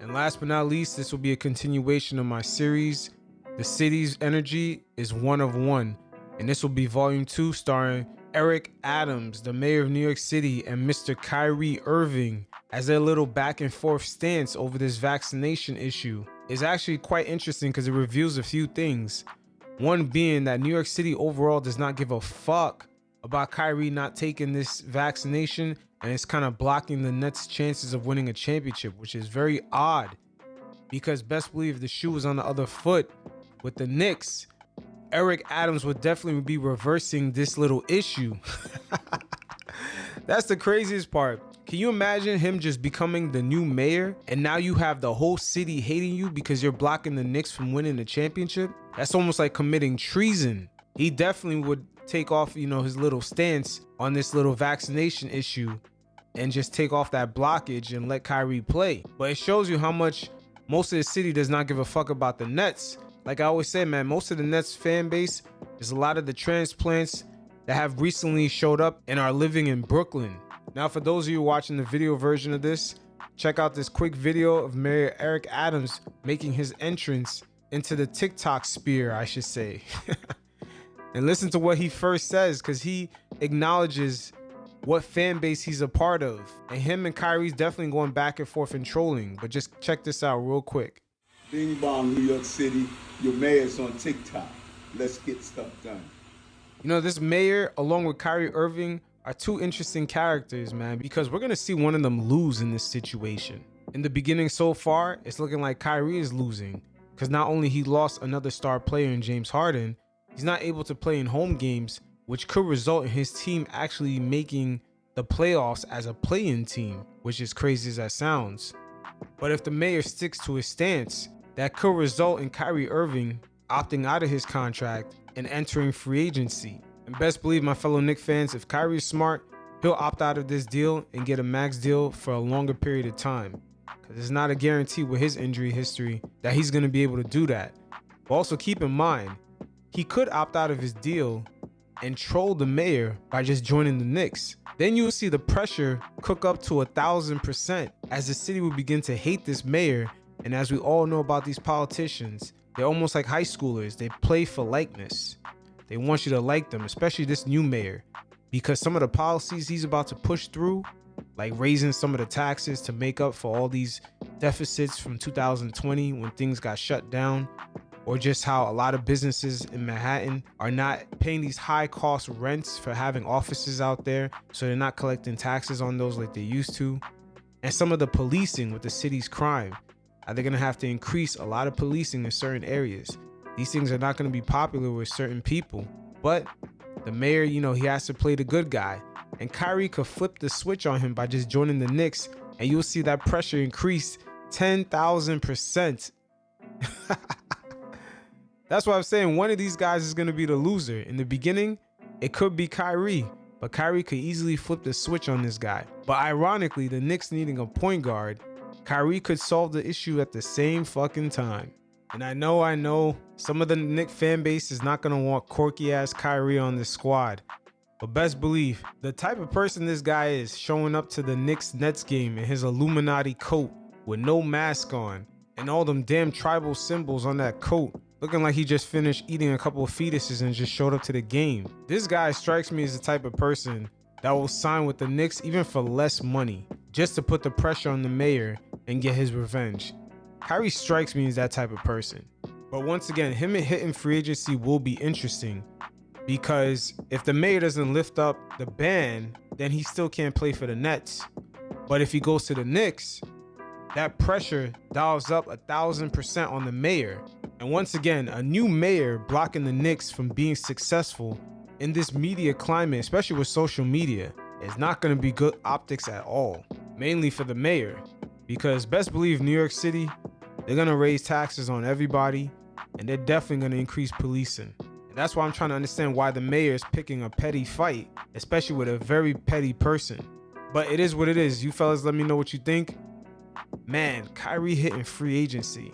And last but not least, this will be a continuation of my series, The City's Energy is One of One. And this will be volume 2 starring Eric Adams, the mayor of New York City, and Mr. Kyrie Irving as their little back and forth stance over this vaccination issue. Is actually quite interesting because it reveals a few things. One being that New York City overall does not give a fuck about Kyrie not taking this vaccination, and it's kind of blocking the Nets' chances of winning a championship, which is very odd because best believe the shoe was on the other foot with the Knicks. Eric Adams would definitely be reversing this little issue. That's the craziest part. Can you imagine him just becoming the new mayor and now you have the whole city hating you because you're blocking the Knicks from winning the championship? That's almost like committing treason. He definitely would take off, his little stance on this little vaccination issue and just take off that blockage and let Kyrie play. But it shows you how much most of the city does not give a fuck about the Nets. Like I always say, man, most of the Nets fan base is a lot of the transplants that have recently showed up and are living in Brooklyn. Now, for those of you watching the video version of this, check out this quick video of Mayor Eric Adams making his entrance into the TikTok sphere, I should say. And listen to what he first says, because he acknowledges what fan base he's a part of. And him and Kyrie's definitely going back and forth and trolling. But just check this out real quick. Bing bong, New York City, your mayor's on TikTok. Let's get stuff done. This mayor, along with Kyrie Irving, are two interesting characters, man, because we're going to see one of them lose in this situation. In the beginning so far, it's looking like Kyrie is losing because not only he lost another star player in James Harden, he's not able to play in home games, which could result in his team actually making the playoffs as a play-in team, which is crazy as that sounds. But if the mayor sticks to his stance, that could result in Kyrie Irving opting out of his contract and entering free agency. And best believe, my fellow Knicks fans, if Kyrie is smart, he'll opt out of this deal and get a max deal for a longer period of time. Because it's not a guarantee with his injury history that he's going to be able to do that. But also keep in mind, he could opt out of his deal and troll the mayor by just joining the Knicks. Then you will see the pressure cook up to 1,000% as the city will begin to hate this mayor. And as we all know about these politicians, they're almost like high schoolers. They play for likeness. They want you to like them, especially this new mayor, because some of the policies he's about to push through, like raising some of the taxes to make up for all these deficits from 2020 when things got shut down, or just how a lot of businesses in Manhattan are not paying these high cost rents for having offices out there, so they're not collecting taxes on those like they used to. And some of the policing with the city's crime. Are they going to have to increase a lot of policing in certain areas? These things are not going to be popular with certain people. But the mayor, he has to play the good guy. And Kyrie could flip the switch on him by just joining the Knicks. And you'll see that pressure increase 10,000%. That's why I'm saying one of these guys is going to be the loser. In the beginning, it could be Kyrie. But Kyrie could easily flip the switch on this guy. But ironically, the Knicks needing a point guard, Kyrie could solve the issue at the same fucking time. And I know some of the Knicks fan base is not going to want corky ass Kyrie on this squad. But best believe, the type of person this guy is, showing up to the Knicks Nets game in his Illuminati coat with no mask on and all them damn tribal symbols on that coat, looking like he just finished eating a couple of fetuses and just showed up to the game. This guy strikes me as the type of person that will sign with the Knicks even for less money, just to put the pressure on the mayor and get his revenge. Kyrie strikes me as that type of person. But once again, him hitting free agency will be interesting, because if the mayor doesn't lift up the ban, then he still can't play for the Nets. But if he goes to the Knicks, that pressure dials up 1,000% on the mayor. And once again, a new mayor blocking the Knicks from being successful in this media climate, especially with social media, is not going to be good optics at all, mainly for the mayor. Because best believe New York City, they're going to raise taxes on everybody, and they're definitely going to increase policing. And that's why I'm trying to understand why the mayor is picking a petty fight, especially with a very petty person. But it is what it is. You fellas, let me know what you think. Man, Kyrie hitting free agency.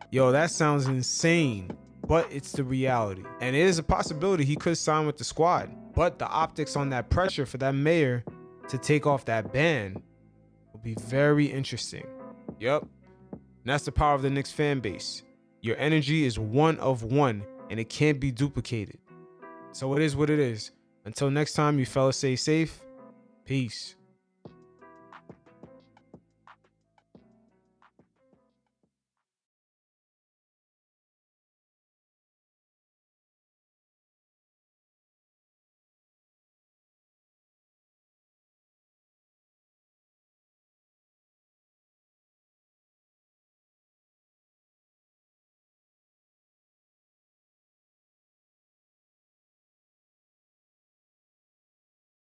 Yo, that sounds insane, but it's the reality. And it is a possibility he could sign with the squad. But the optics on that pressure for that mayor to take off that ban will be very interesting. Yep. And that's the power of the Knicks fan base. Your energy is one of one, and it can't be duplicated. So it is what it is. Until next time, you fellas stay safe. Peace.